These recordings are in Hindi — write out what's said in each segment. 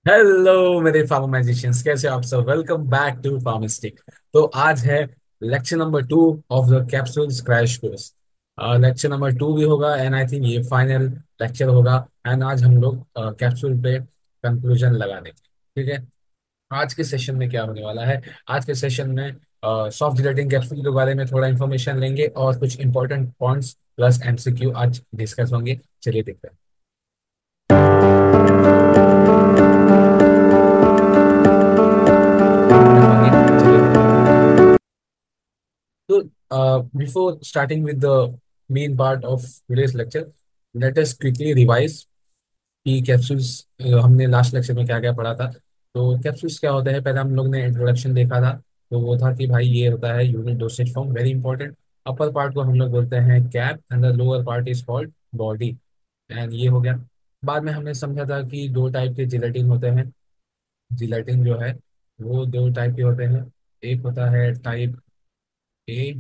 हेलो मेरे फार्मा मैजिशियंस, कैसे हो आप सब। Welcome back to Pharmistic. तो आज है lecture number 2 of the capsules crash course. Lecture number 2 भी होगा एंड आई थिंक ये फाइनल लेक्चर होगा। एंड आज हम लोग कैप्सूल पे कंक्लूजन लगा देंगे। ठीक है। आज के सेशन में क्या होने वाला है। आज के सेशन में सॉफ्ट जिलेटिन कैप्सूल के बारे में थोड़ा इन्फॉर्मेशन लेंगे और कुछ इंपॉर्टेंट पॉइंट्स प्लस एमसीक्यू आज डिस्कस होंगे। चलिए देखते हैं। होंगे। चलिए देखते हैं। So, before starting with the main part of today's lecture, let us quickly revise कि कैप्सूल्स हमने लास्ट लेक्चर में क्या क्या पढ़ा था। तो कैप्सूल्स क्या होता है, पहले हम लोग ने इंट्रोडक्शन देखा था। तो वो था कि भाई ये होता है unit dosage form, very important. Upper part को हम लोग बोलते हैं cap and the lower part is called body. And ये हो गया। बाद में हमने समझा था कि दो टाइप के जिलेटिन होते हैं। जिलेटिन जो है वो दो टाइप के होते हैं। एक होता है टाइप ए,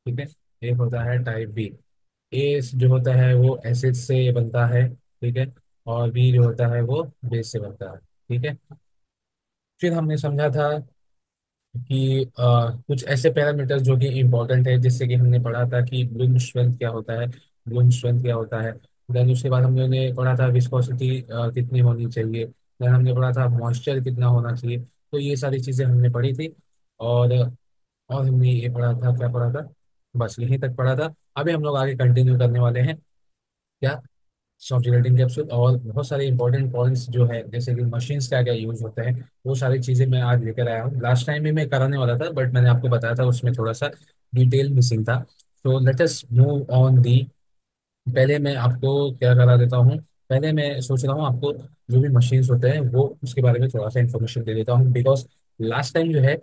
ठीक है। एक होता है टाइप बी। ए जो होता है वो एसिड से बनता है, ठीक है। और बी जो होता है वो बेस से बनता है, ठीक है। फिर हमने समझा था कि कुछ ऐसे पैरामीटर्स जो कि इंपॉर्टेंट है, जिससे कि हमने पढ़ा था कि ब्लूम स्ट्रेंथ क्या होता है। ब्लूम स्ट्रेंथ क्या होता है। देन उसके बाद हम लोगों ने पढ़ा था विस्कोसिटी कितनी होनी चाहिए। देन हमने पढ़ा था मॉइस्चर कितना होना चाहिए। तो ये सारी चीज़ें हमने पढ़ी थी। और हमने ये पढ़ा था, क्या पढ़ा था, बस यहीं तक पढ़ा था। अभी हम लोग आगे कंटिन्यू करने वाले हैं। क्या, सॉफ्ट जेलेटिन कैप्सूल और बहुत सारे इंपॉर्टेंट पॉइंट्स जो है, जैसे कि मशीन्स क्या क्या यूज होते हैं, वो सारी चीज़ें मैं आज लेकर आया हूँ। लास्ट टाइम भी मैं कराने वाला था बट मैंने आपको बताया था उसमें थोड़ा सा डिटेल मिसिंग था। तो let us move on the. पहले मैं आपको क्या करा देता हूँ। पहले मैं सोच रहा हूँ आपको जो भी मशीन्स होते हैं वो उसके बारे में थोड़ा सा इन्फॉर्मेशन दे देता हूँ, बिकॉज लास्ट टाइम जो है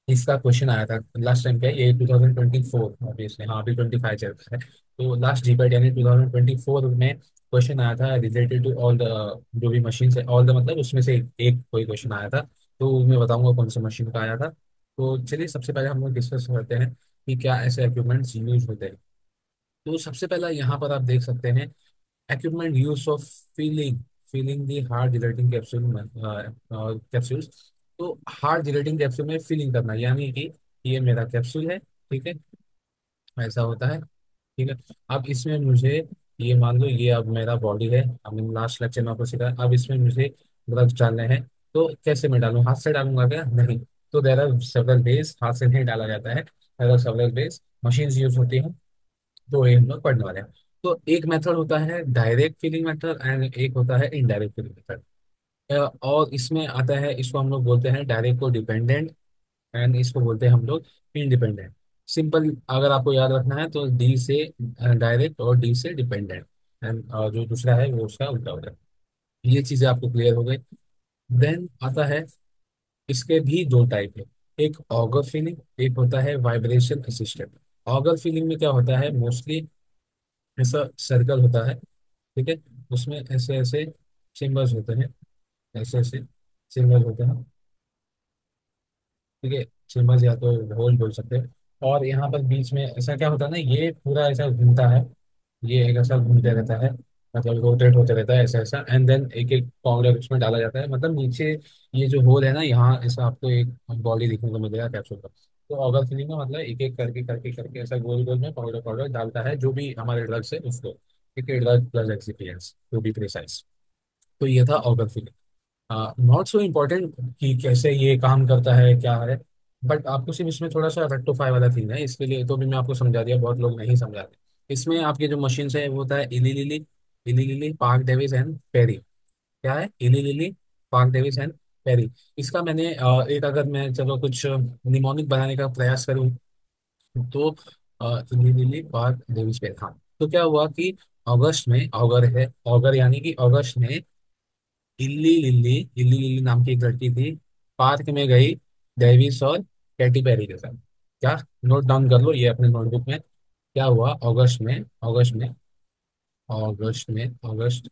इसका क्वेश्चन आया था। लास्ट टाइम क्या है, ये 2024 ऑब्वियसली, हाँ अभी 25 चल रहा है। तो लास्ट जीपैट यानी 2024 में क्वेश्चन आया था रिलेटेड टू ऑल द जो भी मशीन है। ऑल द मतलब उसमें से एक कोई क्वेश्चन आया था। तो मैं बताऊंगा कौन सा मशीन का आया था। तो चलिए सबसे पहले हम लोग डिस्कस करते हैं कि क्या ऐसे इक्विपमेंट्स यूज होते हैं। तो सबसे पहला यहाँ पर आप देख सकते हैं equipment use of filling filling the hard gelatin capsule capsules. तो हार्ड जिलेटिन कैप्सूल में फिलिंग करना, यानी कि ये मेरा कैप्सूल है, ठीक है, ऐसा होता है, ठीक है। अब इसमें मुझे ये मान लो ये अब मेरा बॉडी है। अब मैंने लास्ट लेक्चर में आपको सिखाया। अब इसमें मुझे ड्रग्स डालने हैं। तो कैसे मैं डालूं, हाथ से डालूंगा क्या, नहीं। तो देर आर सेवरल वेज, हाथ से नहीं डाला जाता है। There are several ways, machines use होती हैं। तो ये हम लोग पढ़ने वाले हैं। तो एक मेथड होता है डायरेक्ट फिलिंग मेथड एंड एक होता है इनडायरेक्ट फिलिंग मेथड। और इसमें आता है, इसको हम लोग बोलते हैं डायरेक्ट को डिपेंडेंट एंड इसको बोलते हैं हम लोग इंडिपेंडेंट। सिंपल अगर आपको याद रखना है तो डी से डायरेक्ट और डी से डिपेंडेंट एंड जो दूसरा है वो उसका उल्टा होता है। ये चीजें आपको क्लियर हो गई। देन आता है, इसके भी दो टाइप है। एक ऑगर फीलिंग, एक होता है वाइब्रेशन असिस्टेंट। ऑगर फीलिंग में क्या होता है, मोस्टली ऐसा सर्कल होता है, ठीक है। उसमें ऐसे ऐसे सिंबल्स होते हैं, ऐसे ऐसे सिंबल होते हैं, ठीक है। सिंबल्स या तो होल बोल सकते हैं। और यहाँ पर बीच में ऐसा क्या होता है ना, ये पूरा ऐसा घूमता है। ये एक ऐसा घूमते रहता है, मतलब रोटेट होते रहता है ऐसा ऐसा। एंड देन एक एक पाउडर उसमें डाला जाता है, मतलब नीचे ये जो होल है ना, यहाँ ऐसा आपको एक बॉडी देखने को मिलेगा कैप्सूल का। तो ऑर्गन फिलिंग में मतलब एक एक करके करके करके ऐसा गोल गोल में पाउडर पाउडर डालता है जो भी हमारे ड्रग्स है उसको। ठीक है, drug plus excipients to be precise. तो ये था ऑर्गन फिलिंग। नॉट सो इम्पोर्टेंट कि कैसे ये काम करता है क्या है, बट आपको सिर्फ इसमें थोड़ा सा रेक्टिफाई वाला थिंग है, इसके लिए तो भी मैं आपको समझा दिया, बहुत लोग नहीं समझाते। इसमें आपके जो मशीन है वो होता है Eli Lilly, Eli Lilly, Parke Davis and Perry. क्या है, Eli Lilly, Parke Davis and Perry. इसका मैंने एक, अगर मैं चलो कुछ निमोनिक बनाने का प्रयास करूं तो इली लिली, पार्क डेविस, पेरी, हाँ। तो क्या हुआ कि अगस्त में, ऑगर है, ऑगर यानी कि अगस्त में इल्ली लिल्ली, इल्ली लिल्ली नाम की एक लड़की थी, पार्क में गई डेविस और कैटी पेरी के साथ। क्या, नोट डाउन कर लो ये अपने नोटबुक में। क्या हुआ अगस्त में, अगस्त में, अगस्त में, अगस्त,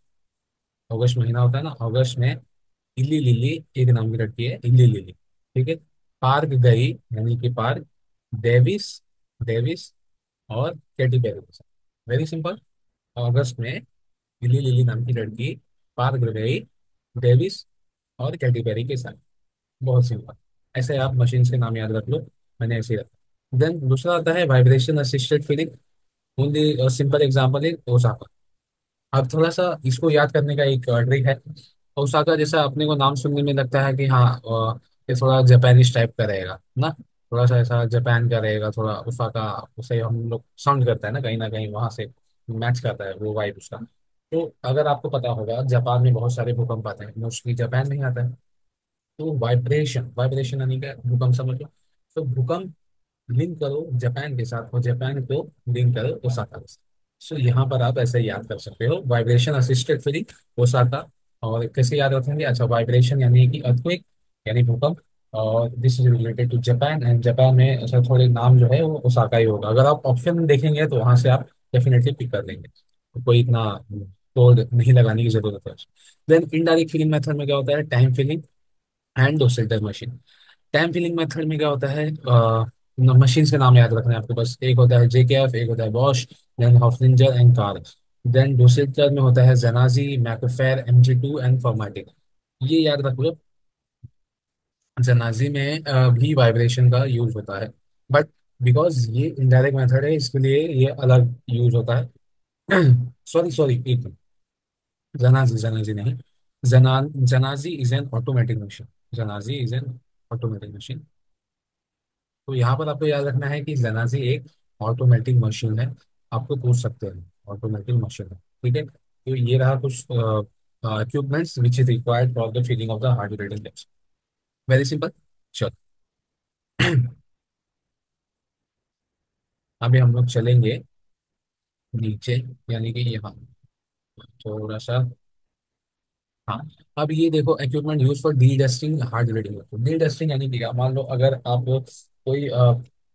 अगस्त महीना होता है ना, अगस्त में इल्ली लिल्ली, एक नाम की लड़की है इल्ली लिल्ली, ठीक है, पार्क गई, यानी कि पार्क, डेविस, डेविस और कैटी पेरी के साथ। Very simple. अगस्त में इली लिली नाम की लड़की पार्क गई डेविस और कैटी पेरी के साथ। बहुत सिंपल। ऐसे आप मशीन के नाम याद रख लो। मैंने ऐसे ही रखा। देन दूसरा आता है vibration assisted feeling. Only simple example है ओसाका। अब थोड़ा सा इसको याद करने का एक ट्रिक है। ओसाका जैसा अपने को नाम सुनने में लगता है कि हाँ ये थोड़ा जापानीज टाइप का रहेगा ना। थोड़ा सा ऐसा जापान का रहेगा थोड़ा ओसाका। उसे हम लोग साउंड करता है ना कहीं वहां से मैच करता है वो वाइब उसका। तो अगर आपको पता होगा जापान में बहुत सारे भूकंप आते हैं, मोस्टली जापान में ही आता है। तो वाइब्रेशन वाइब्रेशन यानी क्या, भूकंप समझ लो। तो भूकंप लिंक करो जापान के साथ और जापान को लिंक करो ओसाका के साथ। सो यहाँ पर आप ऐसे याद कर सकते हो वाइब्रेशन असिस्टेड फ्री ओसाका। और कैसे याद रखेंगे, अच्छा वाइब्रेशन यानी कि अर्थक्वेक यानी भूकंप। और this is related to Japan and Japan में ऐसा थोड़े नाम जो है वो ओसाका ही होगा। अगर आप ऑप्शन देखेंगे तो वहां से आप डेफिनेटली पिक कर लेंगे। तो कोई इतना तोड़ नहीं लगाने की जरूरत है। देन इनडायरेक्ट फीलिंग मेथड में क्या होता है, tamp filling and dosator machine. Tamp filling method में क्या होता है, मशीन के नाम याद रखना है आपको बस। एक होता है जेकेएफ, एक होता है Bosch, then Hofliger and Karg. Then dosator में होता है जेनाजी, मैकफेयर, MG2 एंड फॉर्मेटिक। ये याद रख लो। जेनाजी में भी वाइब्रेशन का यूज होता है, बट बिकॉज ये इनडायरेक्ट मेथड है इसके लिए ये अलग यूज होता है। सॉरी सॉरी, एक मिनट। जेनाजी जेनाजी नहीं, Zanasi is an automatic machine. Zanasi is an automatic machine. तो यहाँ पर आपको याद रखना है कि जेनाजी एक ऑटोमेटिक मशीन है। आपको पूछ सकते हैं ऑटोमेटिक मशीन है, ठीक है। तो ये रहा कुछ equipments which is required for the feeling of the heart rating test. Very simple. चलो। अभी हम लोग चलेंगे नीचे, यानी कि यहाँ थोड़ा सा। हाँ। अब ये देखो equipment use for D dusting hard reading. D dusting यानी कि मान लो अगर आप कोई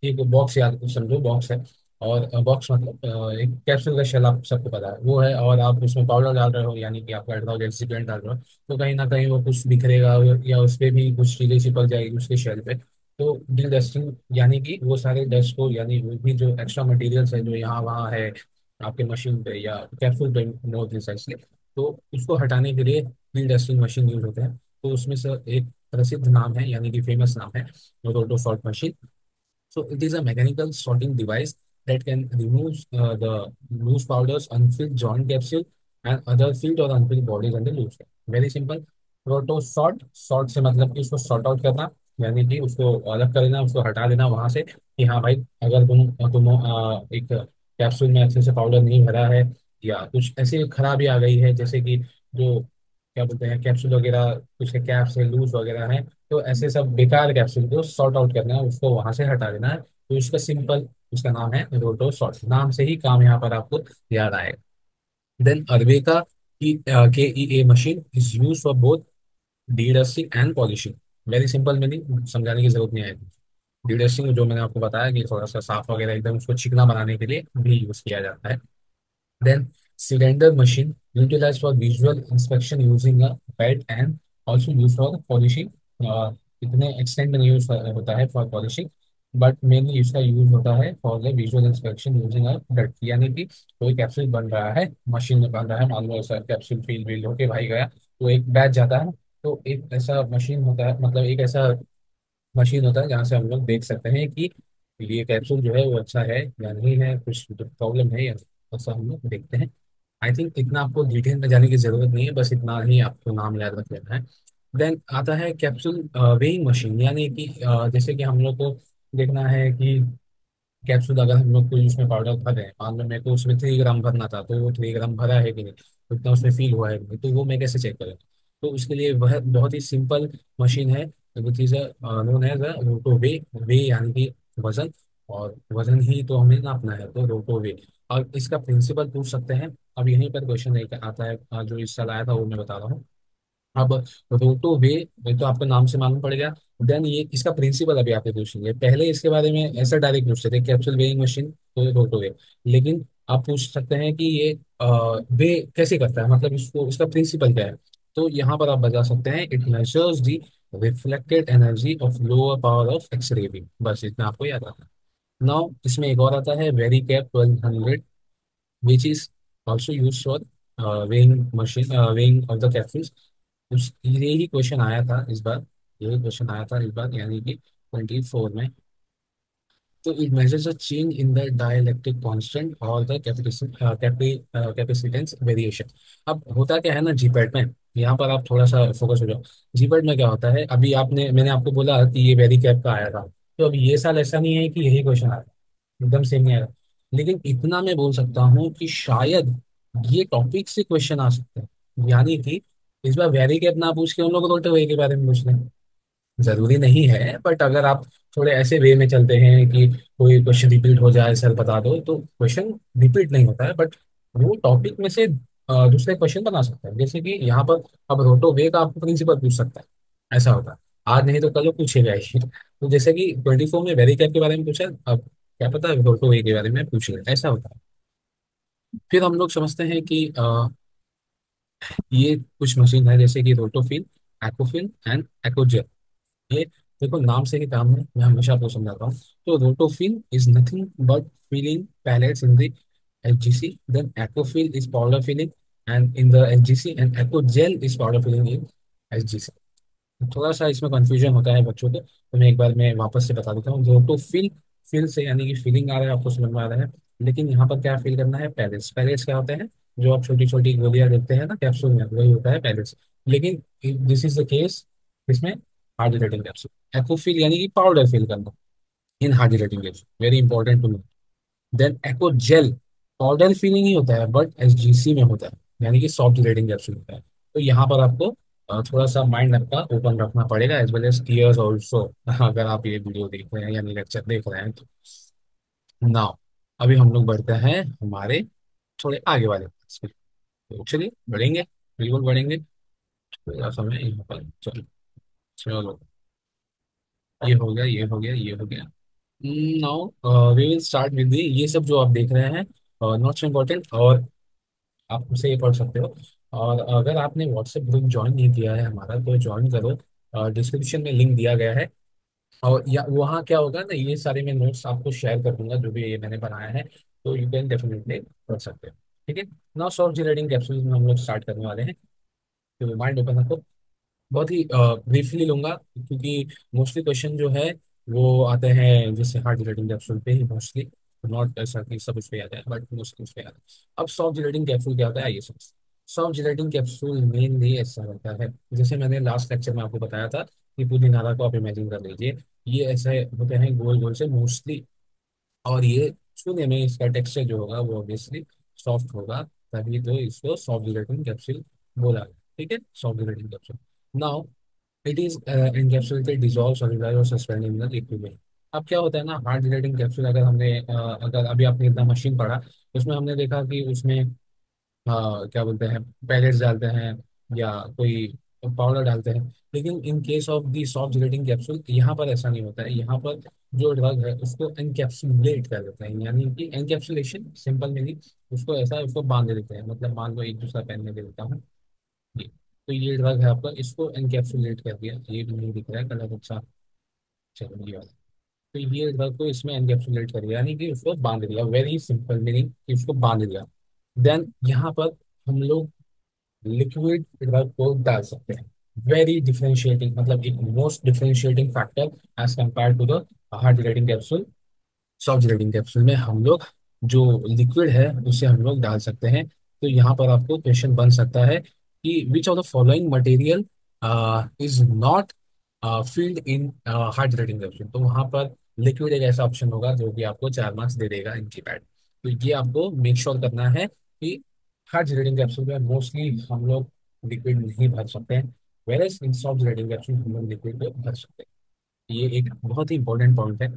एक बॉक्स याद समझो बॉक्स है। और बॉक्स मतलब एक कैप्सूल का शेल, आप सबको पता है वो है। और आप उसमें पाउडर डाल रहे हो यानी कि आप डाल रहे हो एक्सीडेंट डाल रहे हो। तो कहीं ना कहीं वो कुछ बिखरेगा या उस पर भी कुछ चीजें चिपक जाएगी उसके शेल पे। तो डी डस्टिंग यानी कि वो सारे डस्ट को, यानी वो भी जो एक्स्ट्रा मटेरियल्स है जो यहाँ वहाँ है आपके मशीन पे या कैप्सूल पे मोर प्रिसाइजली, तो उसको हटाने के लिए व्हील डस्टिंग मशीन यूज होते हैं। तो उसमें से एक प्रसिद्ध नाम है यानी कि फेमस नाम है रोटो sort machine. So it is a mechanical sorting device that can remove the loose powders, unfilled joint capsule, and other filled or unfilled bodies under loose. Very simple. Proto sort, sort से मतलब कि उसको सॉर्ट आउट करना, यानी कि उसको अलग कर देना, उसको हटा देना वहां से कि हाँ भाई अगर तुम एक कैप्सूल में अच्छे से पाउडर नहीं भरा है या कुछ ऐसी खराबी आ गई है जैसे कि जो क्या बोलते हैं कैप्सूल वगैरह उसके कैप से लूज वगैरह है, तो ऐसे सब बेकार कैप्सूल को सॉर्ट आउट करना है, उसको वहां से हटा देना है। तो इसका सिंपल उसका नाम है रोटो सॉर्ट। नाम से ही काम यहाँ पर आपको याद आएगा। देन अरवेका की KEA machine is use for both dedusting and polishing. Very simple, meaning समझाने की जरूरत नहीं आएगी। डीडस्टिंग जो मैंने आपको बताया कि थोड़ा सा साफ वगैरह एकदम उसको चिकना बनाने के लिए भी यूज किया जाता है। Then cylinder machine utilized for visual inspection using a pad and also used for polishing। इतने एक्सटेंड में नहीं यूज होता है फॉर पॉलिशिंग, बट मेनली इसका यूज होता है for the visual inspection using a डट। यानी कि कोई कैप्सूल बन रहा है, मशीन में बन रहा है, मान लो ऐसा कैप्सूल फील व्हील होके भाई गया तो एक बैच जाता है। तो एक ऐसा मशीन होता है, मतलब एक ऐसा मशीन होता है जहाँ से हम लोग देख सकते हैं कि ये कैप्सूल जो है वो अच्छा है या नहीं है, कुछ प्रॉब्लम है या नहीं। ऐसा हम लोग देखते हैं। आई थिंक इतना आपको डिटेल में जाने की जरूरत नहीं है, बस इतना ही आपको नाम याद रख लेना है। देन आता है कैप्सूल वेइंग मशीन, यानी कि जैसे कि हम लोग को देखना है कि कैप्सूल अगर हम लोग कोई उसमें पाउडर भर रहे हैं, मान लो मेरे को उसमें 3 ग्राम भरना था तो वो 3 ग्राम भरा है कि नहीं, उतना उसमें फील हुआ है कि नहीं, तो वो मैं कैसे चेक करूँ। तो उसके लिए वह बहुत ही सिंपल मशीन है विच इज नोन एज रोटो वे। वे यानी कि वजन, और वजन ही तो हमें नापना है तो रोटो वे। और इसका प्रिंसिपल पूछ सकते हैं। अब यहीं पर क्वेश्चन आता है जो इस साल आया था वो मैं बता रहा हूँ। अब रोटो वे तो आपको नाम से मालूम पड़ गया। देन ये इसका प्रिंसिपल अभी आपसे पूछेंगे, पहले इसके बारे में ऐसा डायरेक्ट पूछते थे कैप्सूल वेइंग मशीन तो रोटो वे। लेकिन आप पूछ सकते हैं कि ये वे कैसे करता है, मतलब इसको इसका प्रिंसिपल क्या है। तो यहाँ पर आप बता सकते हैं it measures the reflected energy of lower power of x ray beam. बस इतना आपको याद रखना। नाउ इसमें एक और आता है very cap 1200 which is also used for weighing machine weighing of the capsules। उस ये ही क्वेश्चन आया था इस बार, यही क्वेश्चन आया था इस बार, यानी कि 24 में। तो it measures a change in the dielectric constant और द कैपेसिटेंस वेरिएशन। अब होता क्या है ना जीपैड में, यहाँ पर आप थोड़ा सा फोकस हो जाओ। जीपैड में क्या होता है, अभी आपने मैंने आपको बोला कि ये वेरी कैप का आया था, तो अब ये साल ऐसा नहीं है कि यही क्वेश्चन आया, एकदम सेम नहीं आएगा। लेकिन इतना मैं बोल सकता हूँ कि शायद ये टॉपिक से क्वेश्चन आ सकते हैं, यानी कि इस बार वेरी कैप ना पूछ के उन लोग उल्टे वे के बारे में पूछ लें। जरूरी नहीं है, बट अगर आप थोड़े ऐसे वे में चलते हैं कि कोई क्वेश्चन रिपीट हो जाए सर बता दो, तो क्वेश्चन रिपीट नहीं होता है, बट वो टॉपिक में से दूसरे क्वेश्चन बना सकते हैं। जैसे कि यहाँ पर अब रोटो वे का आपको प्रिंसिपल पूछ सकता है, ऐसा होता है। आज नहीं तो कल वो पूछेगा ही। तो जैसे कि 24 में वेरी कैप के बारे में पूछा, अब क्या पता रोटो वे के बारे में पूछ ले, ऐसा होता है। फिर हम लोग समझते हैं कि ये कुछ मशीन है जैसे कि रोटोफिल, एक्ोफिल एंड एक्ोजेल। ये देखो नाम से ही काम है, मैं हमेशा आपको समझाता हूँ। तो Rotofil is nothing but filling pellets in the HGC, then Accofil is powder filling and in the HGC, and Accogel is powder filling in HGC. थोड़ा सा इसमें कंफ्यूजन होता है बच्चों को, तो मैं वापस से बता देता हूँ। रोटोफिल, फिल से यानी कि फीलिंग आ रहा है, आपको समझ में आ रहा है। लेकिन यहाँ पर क्या फील करना है, पैलेट्स। पैलेट्स क्या होते हैं, जो आप छोटी छोटी गोलियां देखते हैं ना कैप्सूल में, वही होता है पैलेट्स। लेकिन दिस इज द केस इसमें हार्ड जेलेटिन कैप्सूल। एक्ोफिल यानी कि पाउडर फिल करना in hard gelatin capsule, very important to know. Then Accogel, powder filling ही होता है बट एसजीसी में होता है, यानी कि सॉफ्ट जेलेटिन कैप्सूल होता है। तो यहाँ पर आपको थोड़ा सा माइंड आपका ओपन रखना पड़ेगा, as well as ears also. अगर आप ये वीडियो देख रहे हैं यानी लेक्चर देख रहे हैं तो। नाउ अभी हम लोग बढ़ते हैं हमारे थोड़े आगे वाले क्लास में। तो चलिए बढ़ेंगे, बिल्कुल बढ़ेंगे। थोड़ा समय यहाँ पर, चलो चलो, ये हो गया, ये हो गया, ये हो गया। Now we will start with ये सब जो आप देख रहे हैं, नॉट सो इम्पोर्टेंट, और आप उसे ये पढ़ सकते हो। और अगर आपने व्हाट्सएप ग्रुप ज्वाइन नहीं किया है हमारा, तो ज्वाइन करो, डिस्क्रिप्शन में लिंक दिया गया है। और या वहाँ क्या होगा ना, ये सारे मैं नोट्स आपको शेयर कर दूंगा जो भी ये मैंने बनाया है, तो यू कैन डेफिनेटली पढ़ सकते हो। ठीक है। नाउ सॉफ्ट जेनेरेटिंग कैप्सूल में हम लोग स्टार्ट करने वाले हैं, तो माइंड ओपन रखो। बहुत ही ब्रीफली लूंगा, क्योंकि मोस्टली क्वेश्चन जो है वो आते हैं जैसे हार्ड जेनेरेटिंग कैप्सूल पे ही मोस्टली। नॉट ऐसा कि सब उस पे आ जाए, बट मोस्टली उस पे आता है। अब सॉफ्ट जेनेरेटिंग कैप्सूल क्या होता है, आइए समझ। सॉफ्ट जेनेरेटिंग कैप्सूल मेनली ऐसा रहता है, जैसे मैंने लास्ट लेक्चर में आपको बताया था कि पूरी नाला को आप इमेजिन कर लीजिए। ये ऐसे होते हैं गोल गोल से मोस्टली, और ये छूने में इसका टेक्सचर जो होगा वो ऑब्वियसली सॉफ्ट होगा, तभी तो इसको सॉफ्ट जेलेटिन कैप्सूल बोला गया। ठीक है, soft gelatin capsule. Now it is encapsulated, dissolve, solidified और सस्पेंड इन द लिक्विड में। अब क्या होता है ना, हार्ड जेलेटिन कैप्सूल अगर अगर अभी आपने इतना मशीन पढ़ा, उसमें हमने देखा कि उसमें क्या बोलते हैं, पैलेट्स डालते हैं या कोई पाउडर डालते हैं। लेकिन in case of the soft gelatin capsule यहाँ पर ऐसा नहीं होता है। यहाँ पर जो ड्रग है उसको एनकैप्सुलेट कर देते हैं, यानी कि एनकैप्सुलेशन सिंपल मीनिंग, उसको ऐसा उसको बांध देते हैं। मतलब मान लो एक दूसरा पेन में दे देता हूँ ये, तो ये ड्रग है आपका, इसको एनकैप्सुलेट कर दिया। ये भी नहीं दिख रहा है कलर अच्छा, चलो ये वाला। तो ये ड्रग को इसमें एनकैप्सुलेट कर दिया, यानी कि उसको बांध दिया, वेरी सिंपल मीनिंग कि उसको बांध दिया। देन यहाँ पर हम लोग लिक्विड ड्रग को डाल सकते हैं। वेरी डिफरेंशिएटिंग, मतलब एक most differentiating factor as compare to the hard gelatin capsule. Soft gelatin capsule में हम लोग जो लिक्विड है उसे हम लोग डाल सकते हैं। तो यहाँ पर आपको क्वेश्चन बन सकता है कि which of the following material is not filled in hard gelatin capsule. तो वहाँ पर लिक्विड एक ऐसा ऑप्शन होगा जो कि आपको 4 मार्क्स दे देगा इनकी पैड। तो ये आपको मेक श्योर करना है कि हार्ड जेलेटिन कैप्सूल में मोस्टली हम लोग लिक्विड नहीं भर सकते हैं, वेरएज इन सॉफ्ट जेलेटिन कैप्सूल हम लोग लिक्विड को भर सकते हैं। ये एक बहुत ही इंपॉर्टेंट पॉइंट है।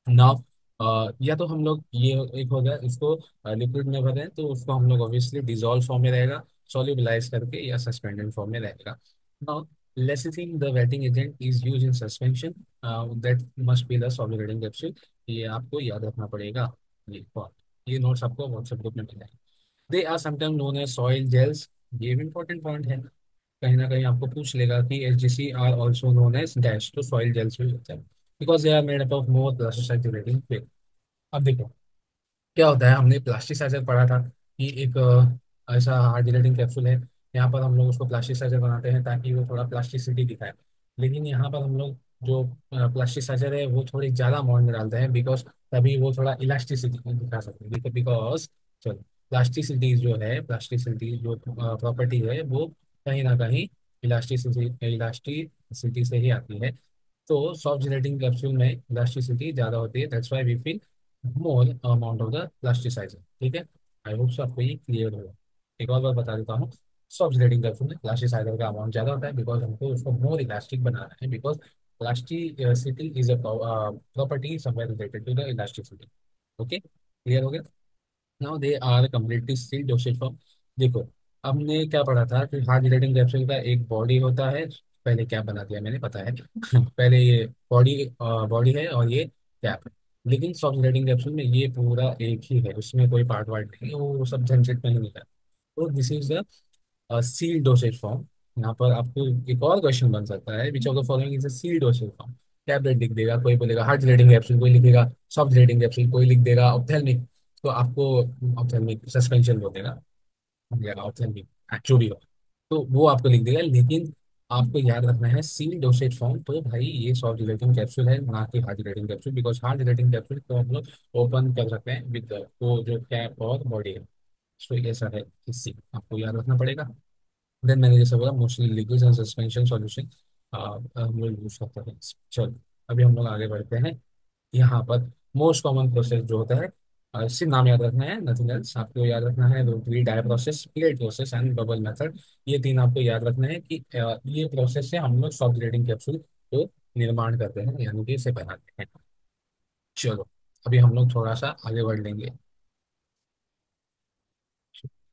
नाउ या तो हम लोग ये एक हो गया, इसको लिक्विड में भरें तो उसको हम लोग ऑब्वियसली डिजोल्व फॉर्म में रहेगा, सॉल्युबलाइज करके, या सस्पेंडेड फॉर्म में रहेगा। Now lecithin the wetting agent is use in suspension, that must be the solubilizing capsule. ये आपको याद रखना पड़ेगा। ये part, ये नोट्स आपको व्हाट्सएप ग्रुप में मिल जाएंगे। They are sometime known as soil gels, ये भी इंपॉर्टेंट पॉइंट है। कहीं ना कहीं आपको पूछ लेगा कि HGC are also known as dash, तो सॉइल जेल्स भी होता है, because they are made up of more plasticizer. अब देखो क्या होता है, हमने प्लास्टिसाइजर पढ़ा था कि एक ऐसा हार्ड जेलेटिन कैप्सूल है यहाँ पर हम लोग उसको प्लास्टिसाइजर बनाते हैं ताकि वो थोड़ा प्लास्टिसिटी दिखाए। लेकिन यहाँ पर हम लोग जो प्लास्टिसाइजर है वो थोड़ी ज़्यादा अमाउंट में डालते हैं, बिकॉज तभी वो थोड़ा इलास्टिसिटी दिखा सकते हैं। बिकॉज चलो, प्लास्टिसिटी जो है, प्लास्टिसिटी जो प्रॉपर्टी है वो कहीं ना कहीं इलास्टिसिटी इलास्टिसिटी से ही आती है। तो सॉफ्ट जेलेटिन कैप्सूल में इलास्टिसिटी ज़्यादा होती है, that's why we fill more amount of the plasticizer. ठीक है, आई होप सो आपको ये क्लियर होगा। एक और बार बता देता हूँ, सॉफ्ट जेलेटिन कैप्सूल में प्लास्टिसाइजर का अमाउंट ज़्यादा होता है, बिकॉज हमको उसको मोर इलास्टिक बनाना है, because plasticity is a property somewhere related to the elasticity. Okay, clear हो गया? Now they are completely sealed dosage form. देखो, हमने क्या पढ़ा था कि हार्ड जेलेटिन कैप्सूल का एक बॉडी होता है। पहले क्या बना दिया मैंने, पता है पहले ये बॉडी बॉडी है और ये कैप है। लेकिन सॉफ्ट जेलेटिन कैप्सूल में ये पूरा एक ही है, उसमें कोई पार्ट वार्ट नहीं है, वो सब झंझट में नहीं है। तो this is the seal dosage form. यहाँ पर आपको एक और क्वेश्चन बन सकता है, which of the following is a seal dosage form. Tablet लिख देगा कोई, बोलेगा हार्ड जेलेटिन कैप्सूल कोई लिखेगा, सॉफ्ट जेलेटिन कैप्सूल कोई लिख देगा, ऑप्थेल्मिक तो आपको ऑप्थेल्मिक सस्पेंशन बोल देगा या ऑप्थेल्मिक जो भी हो, तो वो आपको लिख देगा। लेकिन आपको याद रखना है सील डोसेज फॉर्म, तो भाई ये सॉफ्ट जेलेटिन कैप्सूल है ना कि hard gelatin capsule, because hard gelatin capsule तो हम लोग ओपन कर सकते हैं विद वो जो कैप और बॉडी है। सो ये सर है, इससे आपको याद रखना पड़ेगा। देन मैंने जैसे बोला mostly liquids and suspension solution हम लोग यूज करते हैं। चलो, अभी हम लोग आगे बढ़ते हैं। यहाँ पर मोस्ट कॉमन प्रोसेस जो होता है, सिर्फ नाम याद रखना है, नथिंग एल्स। आपको याद रखना है rotary die process, plate process and bubble method. ये तीन आपको याद रखना है कि ये प्रोसेस से हम लोग सॉफ्ट ग्रेडिंग कैप्सूल को निर्माण करते हैं, यानी कि इसे बनाते हैं। चलो, अभी हम लोग थोड़ा सा आगे बढ़ लेंगे।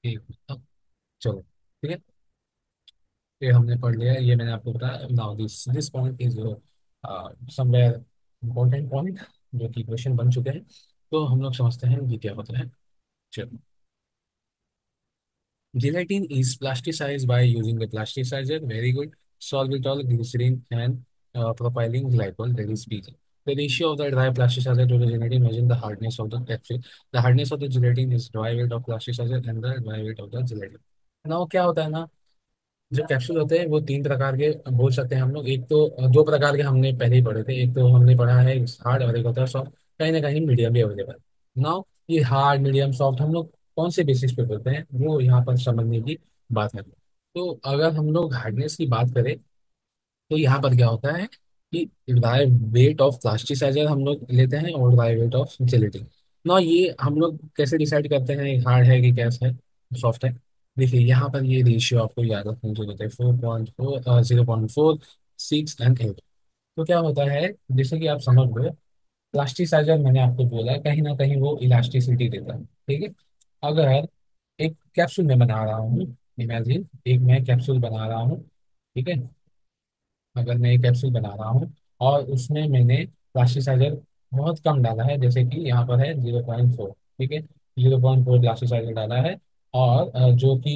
एक मिनट, चलो, ठीक है। ये हमने पढ़ लिया, ये मैंने आपको बताया। Now this this point is somewhere important point, जो कि क्वेश्चन बन चुके हैं। तो हम लोग समझते हैं ये क्या होता है। चलो, gelatin is plasticized by using the plasticizer. Very good. Sorbitol, glycerin, and propylene glycol. That is PG. The ratio of the dry plasticizer to the gelatin measures the hardness of the capsule. The hardness of the gelatin is dry weight of plasticizer and the dry weight of the gelatin. Now क्या होता है ना, जो कैप्सूल होते हैं वो तीन प्रकार के बोल सकते हैं हम लोग। एक तो दो प्रकार के हमने पहले ही पढ़े थे, एक तो हमने पढ़ा है हार्ड और एक होता है सॉफ्ट। कहीं ना कहीं मीडियम भी अवेलेबल। नाउ ये हार्ड मीडियम सॉफ्ट हम लोग कौन से बेसिस पे बोलते हैं, वो यहाँ पर समझने की बात है। तो अगर हम लोग हार्डनेस की बात करें, तो यहाँ पर क्या होता है कि ड्राई वेट ऑफ प्लास्टिसाइजर हम लोग लेते हैं और ड्राई वेट ऑफ जेलेटिन। ना ये हम लोग कैसे डिसाइड करते हैं हार्ड है कि कैस है, सॉफ्ट है? देखिए, यहाँ पर ये रेशियो आपको याद रखने की जरूरत है, 4.4, 0.4, 6 एंड 8। तो क्या होता है, जैसे कि आप समझ लो, प्लास्टिसाइजर मैंने आपको बोला कहीं ना कहीं वो इलास्टिसिटी देता है। ठीक है, अगर एक कैप्सूल में बना रहा हूँ, इमेजिन एक मैं कैप्सूल बना रहा हूँ, ठीक है, अगर मैं एक कैप्सूल बना रहा हूँ और उसमें मैंने प्लास्टिसाइजर बहुत कम डाला है, जैसे कि यहाँ पर है 0.4, ठीक है, 0.4 प्लास्टिसाइजर डाला है। और जो कि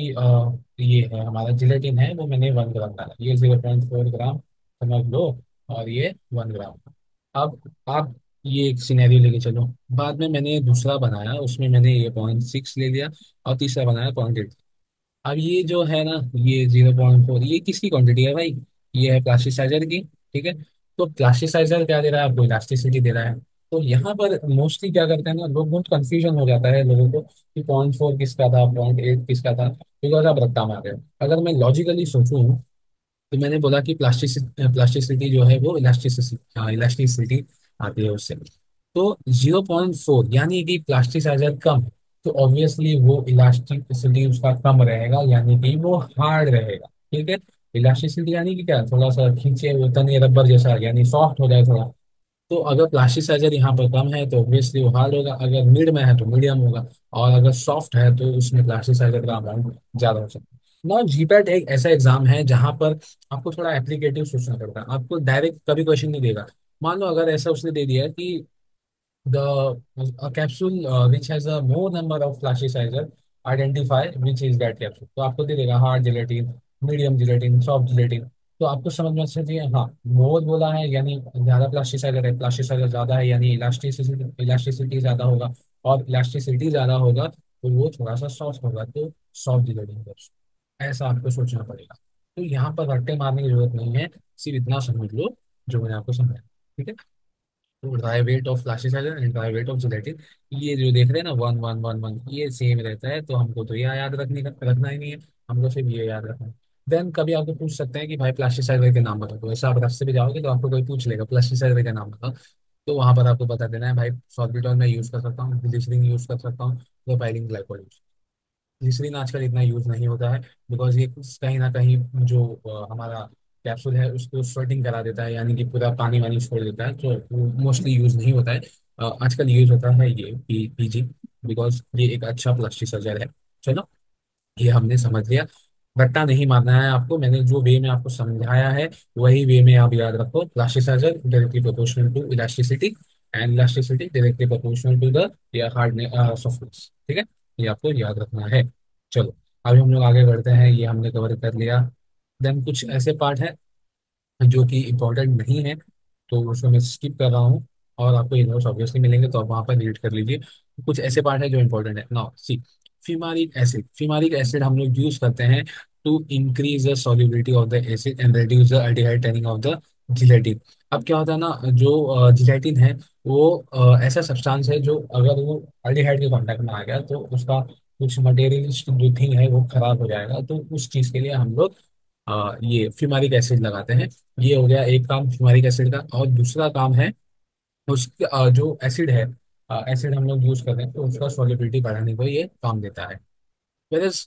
ये है हमारा जिलेटिन है, वो मैंने 1 ग्राम डाला, ये 0.4 ग्राम समझ लो, और ये 1 ग्राम। अब आप ये एक सिनेरियो लेके चलो, बाद में मैंने दूसरा बनाया, उसमें मैंने ये 0.6 ले लिया, और तीसरा बनाया 0.8। अब ये जो है ना, ये 0.4, ये किसकी क्वांटिटी है भाई? ये है प्लास्टिसाइजर की। ठीक है, तो प्लास्टिसाइजर क्या दे रहा है आपको? इलास्टिसिटी दे रहा है। तो यहाँ पर मोस्टली क्या करते हैं ना लोग, बहुत कंफ्यूजन हो जाता है लोगों को कि 0.4 किसका था, 0.8 किसका था, बिकॉज आप रट्टा मार रहे हो। अगर मैं लॉजिकली सोचूं, तो मैंने बोला कि प्लास्टिसिटी जो है वो इलास्टिसिटी इलास्टिसिटी आती है उससे। तो 0.4 यानी कि प्लास्टिसाइजर कम है, तो ऑब्वियसली वो इलास्टिसिटी उसका कम रहेगा, यानी कि वो हार्ड रहेगा। ठीक है, इलास्टिसिटी यानी कि क्या, थोड़ा सा खींचे वो तने रबर जैसा, यानी सॉफ्ट हो जाए थोड़ा। तो अगर प्लास्टिसाइजर यहाँ पर कम है तो ऑब्वियसली वो हार्ड होगा, अगर मिड में है तो मीडियम होगा, और अगर सॉफ्ट है तो उसमें प्लास्टिसाइजर का अमाउंट ज़्यादा हो सकता है। ना जीपैट एक ऐसा एग्जाम है जहाँ पर आपको थोड़ा एप्लीकेटिव सोचना पड़ता है, आपको डायरेक्ट कभी क्वेश्चन नहीं देगा। मान लो अगर ऐसा उसने दे दिया कि the a capsule which has a more number of plasticizer, identify which is that capsule। तो आपको दे देगा hard gelatin, medium gelatin, soft gelatin. तो आपको समझ में चाहिए, हाँ मोर बोला है यानी ज्यादा प्लास्टिसाइजर है, प्लास्टिसाइजर ज्यादा है यानी इलास्टिसिटी इलास्टिसिटी ज्यादा होगा, और इलास्टिसिटी ज्यादा होगा तो वो थोड़ा सा सॉफ्ट होगा, तो सॉफ्ट जिलेटिन कैप्सूल। ऐसा आपको सोचना पड़ेगा। तो यहाँ पर रट्टे मारने की जरूरत नहीं है, सिर्फ इतना समझ लो जो मैंने आपको समझाया। ठीक है। तो dry weight of plasticizer and dry weight of gelatin, ये जो देख रहे हैं ना, 1 1 1 1, ये सेम रहता है। तो हमको तो ये याद रखना ही नहीं है, हमको सिर्फ ये याद रखना है। देन कभी आपको पूछ सकते हैं कि भाई प्लास्टिसाइजर के नाम बताओ, तो ऐसा आप रास्ते पे जाओगे तो आपको कोई पूछ लेगा प्लास्टिसाइजर का नाम बताओ। तो वहां पर आपको बता देना है भाई, सॉल्बिटॉल मैं यूज कर सकता हूँ, ग्लिसरीन यूज कर सकता हूँ, प्रोपाइलिन ग्लाइकोल। ग्लिसरीन आजकल इतना यूज नहीं होता है, बिकॉज ये कहीं ना कहीं जो हमारा कैप्सूल है उसको स्वेटिंग करा देता है, यानी कि पूरा पानी वानी छोड़ देता है, तो मोस्टली यूज नहीं होता है। आजकल यूज होता है ये पीजी, बिकॉज ये एक अच्छा प्लास्टिसाइजर है। चलो, ये हमने समझ लिया। रट्टा नहीं मारना है आपको, मैंने जो वे में आपको समझाया है वही वे में आप याद रखो। Plasticizer directly proportional to elasticity, and elasticity directly proportional to the या हार्डनेस सॉफ्टनेस। ठीक है, ये आपको याद रखना है। चलो, अभी हम लोग आगे बढ़ते हैं, ये हमने कवर कर लिया। देन कुछ ऐसे पार्ट है जो कि इम्पोर्टेंट नहीं है, तो उसको मैं स्किप कर रहा हूँ, और आपको ये नोट्स ऑब्वियसली मिलेंगे तो आप वहाँ पर रीड कर लीजिए। कुछ ऐसे पार्ट है जो इम्पोर्टेंट है। नाउ सी, फीमारिक एसिड हम लोग यूज करते हैं to increase the solubility of the acid and reduce the aldehyde turning of the gelatin. अब क्या होता है ना, जो जिलेटिन है वो ऐसा सब्सटेंस है जो अगर वो अल्डिहाइड के कांटेक्ट में आ गया तो उसका कुछ मटेरियल जो थिंग है वो खराब हो जाएगा। तो उस चीज के लिए हम लोग ये फ्यूमारिक एसिड लगाते हैं। ये हो गया एक काम फ्यूमारिक एसिड का। और दूसरा काम है उसके जो एसिड है, एसिड हम लोग यूज करते हैं तो उसका सॉल्युबिलिटी बढ़ाने को ये काम देता है। Whereas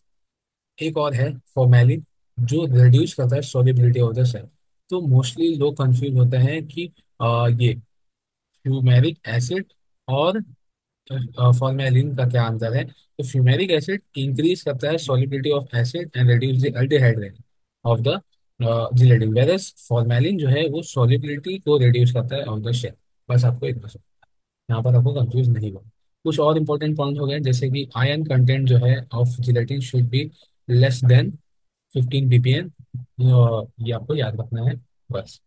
एक और है फॉर्मेलिन, जो रिड्यूस करता है सॉल्युबिलिटी ऑफ द सेल। तो मोस्टली लोग कंफ्यूज होते हैं कि ये फ्यूमेरिक एसिड और फॉर्मेलिन का क्या अंतर है। तो फ्यूमेरिक एसिड इंक्रीज करता है solubility of acid and reduce the aldehyde of the gelatin, versus formalin जो है वो सॉल्युबिलिटी को रिड्यूस करता है ऑफ द शेल। बस आपको इतना समझना है। यहाँ पर आपको कंफ्यूज नहीं होगा। कुछ और इंपॉर्टेंट पॉइंट हो गए, जैसे कि आयरन कंटेंट जो है of gelatin should be less than 15 ppm, ये आपको याद रखना है। बस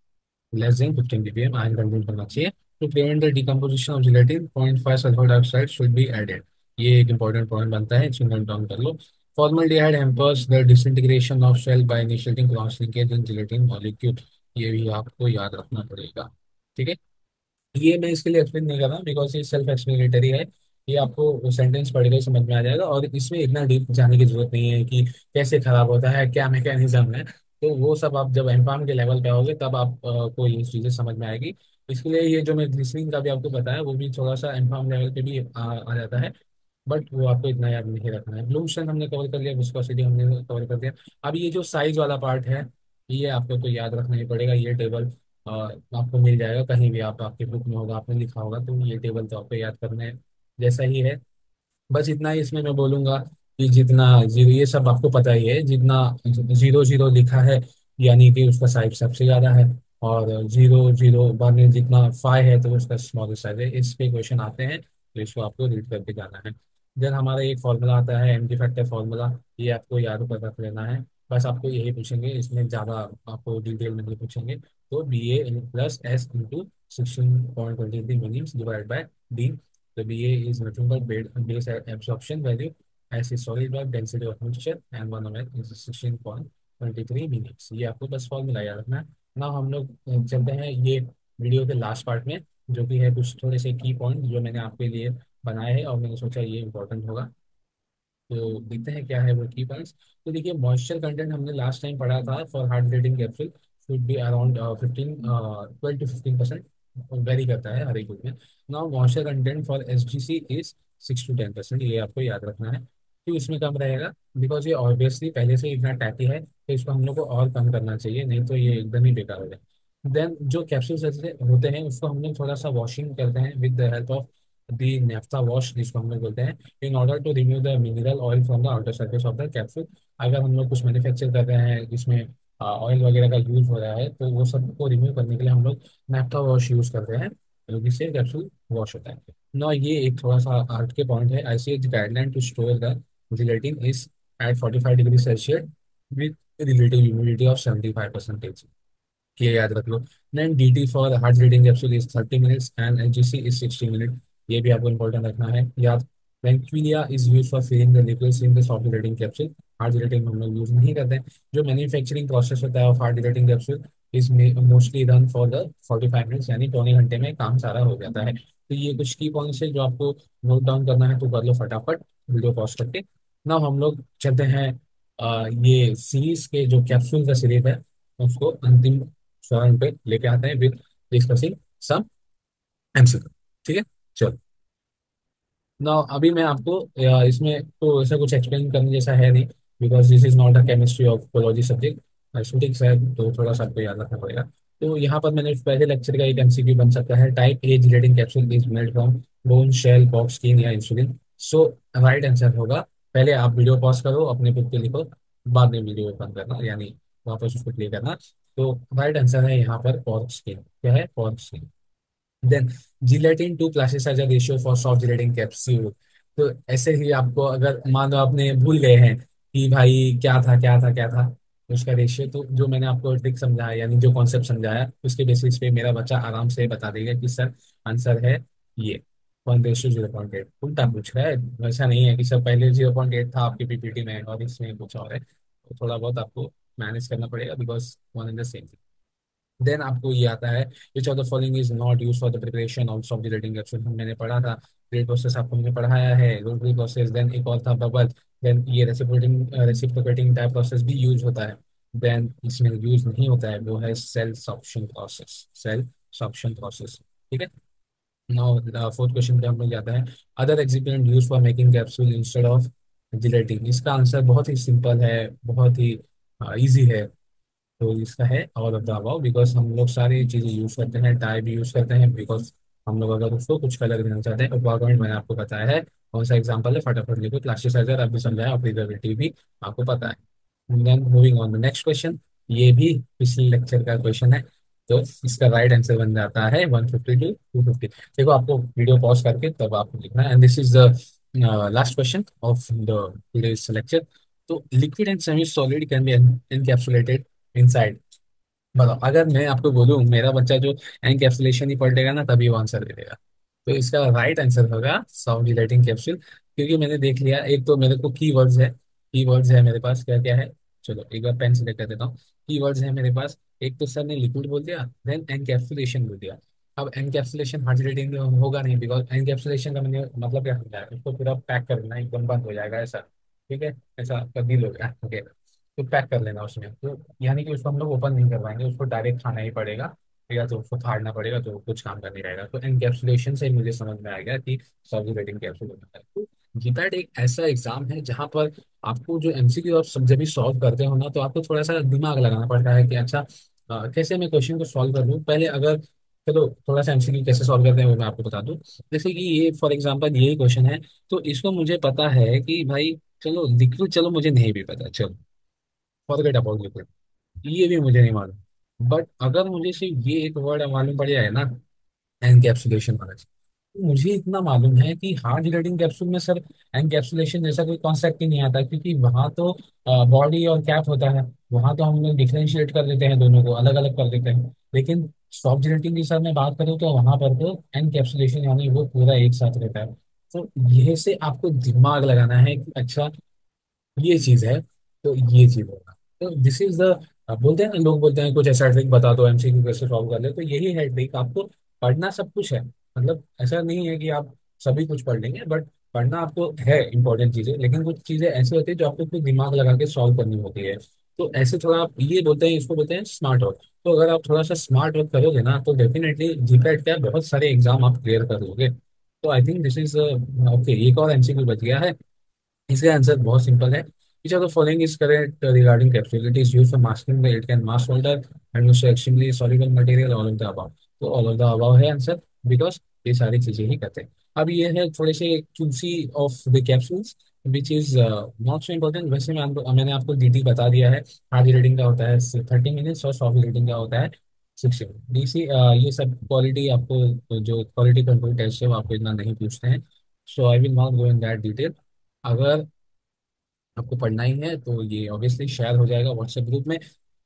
less than 15 ppm iron content होना चाहिए। To prevent the decomposition of gelatin 0.5 sulphur dioxide should be added. ये एक इंपॉर्टेंट पॉइंट बनता है, इसको नोट डाउन कर लो। Formaldehyde hampers the disintegration of shell by initiating cross linkage in gelatin molecule. ये भी आपको याद रखना पड़ेगा। ठीक है। ये मैं इसके लिए एक्सप्लेन नहीं कर रहा बिकॉज ये सेल्फ एक्सप्लेनेटरी है। ये आपको सेंटेंस पढ़ के समझ में आ जाएगा, और इसमें इतना डीप जाने की जरूरत नहीं है कि कैसे खराब होता है, क्या मैकेनिज्म है। तो वो सब आप जब एम्पाम के लेवल पे आओगे तब आप को ये चीज़ें समझ में आएगी। इसके लिए ये जो मैं ग्लिसरीन का भी आपको बताया वो भी थोड़ा सा एम्पाम लेवल पे भी आ जाता है, बट वो आपको इतना याद नहीं रखना है। ब्लूम स्ट्रेंथ हमने कवर कर लिया, विस्कोसिटी हमने कवर कर दिया। अब ये जो साइज वाला पार्ट है, ये आपको तो याद रखना ही पड़ेगा। ये टेबल आपको मिल जाएगा कहीं भी, आप आपके बुक में होगा, आपने लिखा होगा, तो ये टेबल तो आपको याद करना है जैसा ही है। बस इतना ही इसमें मैं बोलूंगा कि जितना जीरो, ये सब आपको पता ही है, जितना 0 0 लिखा है यानी कि उसका साइज सबसे ज्यादा है, और 0 0 बाद में जितना 5 है तो उसका स्मॉलेस्ट साइज है। इस पे क्वेश्चन आते हैं तो इसको आपको रीड करके जाना है। देन हमारा एक फॉर्मूला आता है एम डी फैक्टर फॉर्मूला, ये आपको याद कर रख लेना है। बस आपको यही पूछेंगे, इसमें ज़्यादा आपको डिटेल में नहीं पूछेंगे। तो B A plus S into 16.23 minutes divide by D. तो B A is nothing but base absorption value as a solid bulk density of mixture and 1 is 16.23 minutes। ये आपको बस फॉर्मूला याद रखना है ना। हम लोग चलते हैं ये वीडियो के लास्ट पार्ट में, जो कि है कुछ थोड़े से की पॉइंट जो मैंने आपके लिए बनाए हैं और मैंने सोचा ये इंपॉर्टेंट होगा। तो देखते हैं क्या है वो की पॉइंट्स। तो देखिए, मॉइस्चर कंटेंट हमने लास्ट टाइम पढ़ा था for hard bleeding capsule should be around 12 to 15%, vary करता है हर एक ग्रुप में। Now moisture content for S G C is 6 to 10%, ये आपको याद रखना है। क्यों इसमें कम रहेगा, बिकॉज ये ऑब्वियसली पहले से ही इतना टैटी है, तो इसको हम लोग को और कम करना चाहिए, नहीं तो ये एकदम ही बेकार हो जाए। देन जो कैप्सूल्स ऐसे होते हैं उसको हम लोग थोड़ा सा वॉशिंग करते हैं with the help of the naphtha wash, जिसको हम लोग बोलते हैं, in order to remove the mineral oil from the outer surface of the capsule. अगर हम लोग कुछ मैन्युफैक्चर कर रहे हैं जिसमें ऑयल वगैरह का यूज हो रहा है तो वो सब को रिमूव करने के लिए हम लोग नैप्था वॉश यूज करते हैं, तो जिससे कैप्सूल वॉश होता है ना। ये एक थोड़ा सा आर्ट के पॉइंट है। ICH guideline to store the gelatin is at 45 degree Celsius with relative humidity of 75%। ये याद रख लो। Then DT for heart reading capsule is 30 minutes and HGC is 60 minute. ये भी आपको इंपॉर्टेंट रखना है याद। Vancomycin is used for filling the liquids in the soft gelatin capsule. Hard gelatin हम लोग यूज नहीं करते हैं। जो मैन्युफैक्चरिंग प्रोसेस होता है of hard gelatin capsule is mostly run for the 45 minutes, यानी पौने घंटे में काम सारा हो जाता है। तो ये कुछ की पॉइंट्स है जो आपको नोट डाउन करना है तो कर लो फटाफट वीडियो पॉज करके। ना हम लोग चलते हैं ये सीरीज के जो कैप्सूल का सीरीज है उसको अंतिम चरण पे लेके आते हैं विद डिस्कसिंग सम एमसीक्यू। ठीक है, चलो। ना अभी मैं आपको इसमें तो ऐसा कुछ एक्सप्लेन करने जैसा है नहीं, because this is not a chemistry of biology subject. Students है तो थोड़ा सा आपको याद रखना पड़ेगा। तो यहाँ पर मैंने पहले लेक्चर का एक एमसीक्यू बन सकता है, type A gelatin capsule is made from bone shell box skin या इंसुलिन। सो राइट आंसर होगा, पहले आप वीडियो पॉज करो अपने बुक पे लिखो, बाद में वीडियो बंद करना, यानी वापस उसको प्ले करना। तो राइट आंसर है यहाँ पर पॉर्क स्किन। क्या है? Pork skin. Then gelatin to classes as a ratio for soft gelatin capsule. तो ऐसे ही आपको अगर मान लो आपने भूल गए हैं कि भाई क्या था क्या था क्या था उसका रेशियो, तो जो मैंने आपको ट्रिक समझाया यानी जो कॉन्सेप्ट समझाया उसके बेसिस पे मेरा बच्चा आराम से बता देगा कि सर आंसर है ये 1:0.8। उल्टा पूछ रहा है, वैसा नहीं है कि सर पहले 0.8 था आपकी पीपीटी में और इसमें कुछ और है। तो थोड़ा बहुत आपको मैनेज करना पड़ेगा because one in the same. Then आपको ये आता है which of the following is not use for the preparation of soft gelatin capsule. मैंने पढ़ा था ग्रेड प्रोसेस, आपको मैंने पढ़ाया है रोटरी प्रोसेस। देन एक और था बबल। देन ये रेसिप्रोकेटिंग टाइप प्रोसेस भी यूज होता है। देन इसमें यूज नहीं होता है वो है cell sorption process, cell sorption process. ठीक है। नाउ फोर्थ क्वेश्चन पे हम लोग जाते हैं, other excipient use for making capsule instead of gelatin. इसका आंसर बहुत ही सिंपल है, बहुत ही इजी है। तो इसका है all of the above, because हम लोग सारी चीजें यूज करते हैं, डाई भी यूज करते हैं बिकॉज हम लोग अगर उसको कुछ कलर देना चाहते हैं। पॉइंट मैंने आपको बताया है कौन सा एग्जांपल है, फटाफट लिखो। प्लास्टिसाइजर अभी समझाया और प्रिजर्वेटिव भी आपको पता है। Then moving on the next question, ये भी पिछले लेक्चर का क्वेश्चन है। तो इसका राइट आंसर बन जाता है 150 to 250। देखो आपको वीडियो पॉज करके तब आपको लिखना है, and this is the last question of the today's lecture. तो liquid and semi solid can be encapsulated inside. बताओ अगर मैं आपको बोलूं मेरा बच्चा जो एनकैप्सुलेशन ही पढ़ेगा ना तभी वो आंसर दे देगा। तो इसका राइट आंसर होगा सॉफ्ट जिलेटिन कैप्सूल। क्योंकि मैंने देख लिया, एक तो मेरे को कीवर्ड्स है मेरे पास, क्या क्या है। चलो एक बार पेन से लेकर देता हूँ। कीवर्ड्स है मेरे पास, एक तो सर ने लिक्विड बोल दिया, देन एनकैप्सुलेशन बोल दिया। अब एनकैप्सुलेशन हार्ड जिलेटिन होगा नहीं, बिकॉज एनकैप्सुलेशन का मैंने मतलब क्या समझाया, उसको पूरा पैक कर देना एकदम बंद हो जाएगा ऐसा। ठीक है, ऐसा आपका डील हो गया। ओके, तो पैक कर लेना उसमें, तो यानी कि उसको हम लोग ओपन नहीं करवाएंगे, उसको डायरेक्ट खाना ही पड़ेगा या तो उसको फाड़ना पड़ेगा, तो कुछ काम का नहीं रहेगा। तो एनकैप्सुलेशन से मुझे समझ में आ गया कि सॉल्व रेटिंग कैप्सूल होता है। तो जीपैट एक ऐसा एग्जाम है जहाँ पर आपको जो एमसीक्यू आप सब जब भी सॉल्व करते हो ना तो आपको थोड़ा सा दिमाग लगाना पड़ता है कि अच्छा कैसे मैं क्वेश्चन को सॉल्व कर लूँ पहले। अगर चलो थोड़ा सा एमसीक्यू कैसे सॉल्व करते हैं वो मैं आपको बता दूं। जैसे कि ये फॉर एग्जांपल यही क्वेश्चन है, तो इसको मुझे पता है कि भाई चलो लिक्विड, चलो मुझे नहीं भी पता, चलो फॉरगेट अबाउट लिक्विड, ये भी मुझे नहीं मालूम। बट अगर मुझे सिर्फ ये एक वर्ड मालूम पड़ जाए ना, एनकैप्सुलेशन वाला, तो मुझे इतना मालूम है कि हार्ड जेलेटिन कैप्सूल में सर एनकैप्सुलेशन जैसा कोई कॉन्सेप्ट ही नहीं आता, क्योंकि वहां तो बॉडी और कैप होता है। वहां तो हम लोग डिफरेंशिएट कर देते हैं, दोनों को अलग अलग कर देते हैं। लेकिन सॉफ्ट जेलेटिन की सर मैं बात करूँ तो वहां पर तो एनकैप्सुलेशन यानी वो पूरा एक साथ रहता है। तो यह से आपको दिमाग लगाना है कि अच्छा ये चीज है तो ये चीज होगा। तो दिस इज द, बोलते हैं ना, लोग बोलते हैं कुछ ऐसा ट्रिक बता दो एमसीक्यू कैसे सॉल्व कर ले, तो यही है ट्रिक। आपको पढ़ना सब कुछ है, मतलब ऐसा नहीं है कि आप सभी कुछ पढ़ लेंगे, बट पढ़ना आपको है इंपॉर्टेंट चीजें, लेकिन कुछ चीजें ऐसी होती है जो आपको खुद दिमाग लगा के सॉल्व करनी होती है। तो ऐसे थोड़ा आप ये बोलते हैं, इसको बोलते हैं स्मार्ट वर्क। तो अगर आप थोड़ा सा स्मार्ट वर्क करोगे ना तो डेफिनेटली जीपैट क्या बहुत सारे एग्जाम आप क्लियर कर लोगे। तो I think this is okay. एक और एमसीक्यू बच गया है, इसका आंसर बहुत सिंपल है। Which of the following is correct regarding capsule? It is used for masking the it can mask folder and use extremely soluble material, all of the above। तो all of the above है आंसर, बिकॉज ये सारी चीजें ही करते हैं। अब ये है थोड़े से चूसी of the capsules which is not so important. वैसे मैंने आपको डीटी बता दिया है। हार्ड रेटिंग का होता है 30 मिनट्स और सॉफ्ट रेटिंग का होता है 60 मिनट। डीसी ये सब क्वालिटी आपको जो क्वालिटी कंट्रोल टेस्ट है वो आपको इतना नहीं पूछते हैं। So I will not go in that detail. अगर आपको पढ़ना ही है तो ये ऑब्वियसली शेयर हो जाएगा व्हाट्सएप ग्रुप में,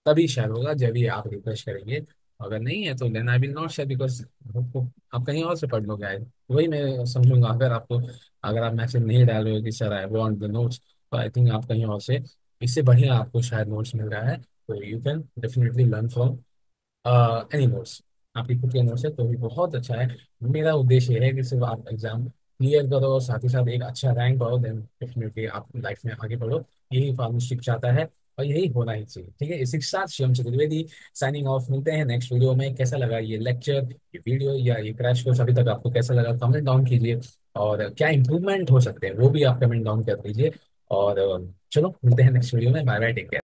तभी शेयर होगा जब ये आप रिफ्रेश करेंगे अगर नहीं है तो then I will not share, because आपको, आप कहीं और से पढ़ लो गाइस। वही मैं समझूंगा, अगर आपको, अगर आप मैसेज नहीं डाल रहे हो कि sir I want the notes, तो आई थिंक आप कहीं और से इससे बढ़िया आपको शायद नोट्स मिल रहा है। तो you can definitely learn from any notes. आपकी खुद के नोट्स है तो भी बहुत अच्छा है। मेरा उद्देश्य ये है कि सिर्फ आप एग्जाम क्लियर करो और साथ ही साथ एक अच्छा रैंक पाओ, देन डेफिनेटली आप लाइफ में आगे बढ़ो। यही फार्मेसिस्ट चाहता है और यही होना ही चाहिए। ठीक है, इसी के साथ शिवम चतुर्वेदी साइनिंग ऑफ। मिलते हैं नेक्स्ट वीडियो में। कैसा लगा ये लेक्चर, ये वीडियो या ये क्रैश कोर्स अभी तक आपको कैसा लगा, कमेंट डाउन कीजिए। और क्या इंप्रूवमेंट हो सकते हैं वो भी आप कमेंट डाउन कर दीजिए। और चलो मिलते हैं नेक्स्ट वीडियो में। Bye bye, take care.